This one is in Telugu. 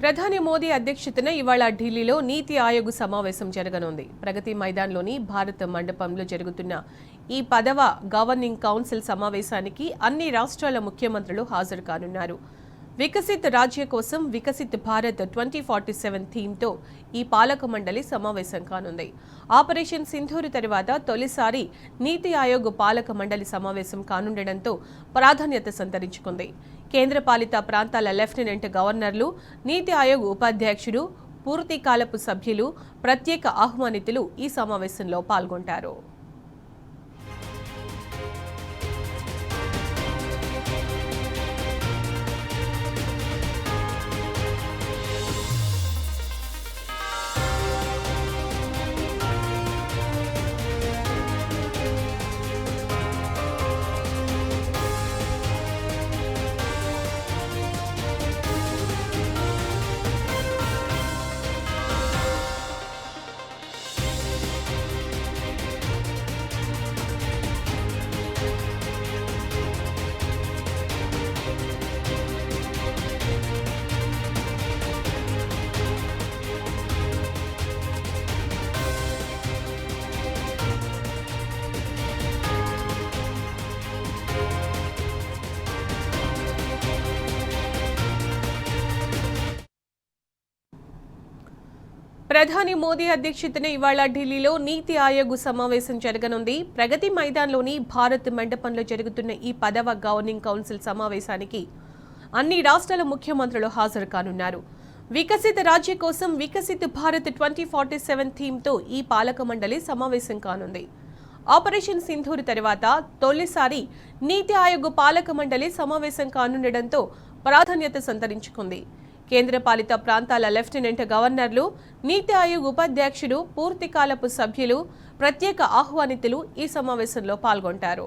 ప్రధాని మోదీ అధ్యక్షతన ఇవాళ ఢిల్లీలో నీతి ఆయోగ్ సమావేశం జరగనుంది. ప్రగతి మైదాన్లోని భారత్ మండపంలో జరుగుతున్న ఈ 10వ గవర్నింగ్ కౌన్సిల్ సమావేశానికి అన్ని రాష్ట్రాల ముఖ్యమంత్రులు హాజరు కానున్నారు. వికసిత్ రాజ్య కోసం వికసిత్ భారత్ 2047 థీమ్తో ఈ పాలక మండలి సమావేశం కానుంది. ఆపరేషన్ సింధూర్ తర్వాత తొలిసారి నీతి ఆయోగ్ పాలక మండలి సమావేశం కానుండటంతో ప్రాధాన్యత సంతరించుకుంది. కేంద్రపాలిత ప్రాంతాల లెఫ్టినెంట్ గవర్నర్లు, నీతి ఆయోగ్ ఉపాధ్యక్షుడు, పూర్తికాలపు సభ్యులు, ప్రత్యేక ఆహ్వానితులు ఈ సమావేశంలో పాల్గొంటారు. ప్రధాని మోదీ అధ్యక్షతన ఇవాళ ఢిల్లీలో నీతి ఆయోగ్ సమావేశం జరగనుంది. ప్రగతి మైదాన్లోని భారత్ మండపంలో జరుగుతున్న ఈ 10వ గవర్నింగ్ కౌన్సిల్ సమావేశానికి అన్ని రాష్ట్రాల ముఖ్యమంత్రులు హాజరు కానున్నారు. వికసిత రాజ్య కోసం వికసిత్ భారత్ 2047 థీమ్తో ఈ పాలక మండలి సమావేశం కానుంది. ఆపరేషన్ సింధూర్ తర్వాత తొలిసారి నీతి ఆయోగ్ పాలక మండలి సమావేశం కానుండటంతో ప్రాధాన్యత సంతరించుకుంది. కేంద్రపాలిత ప్రాంతాల లెఫ్టినెంట్ గవర్నర్లు, నీతి ఆయోగ్ ఉపాధ్యక్షుడు, పూర్తికాలపు సభ్యులు, ప్రత్యేక ఆహ్వానితులు ఈ సమావేశంలో పాల్గొంటారు.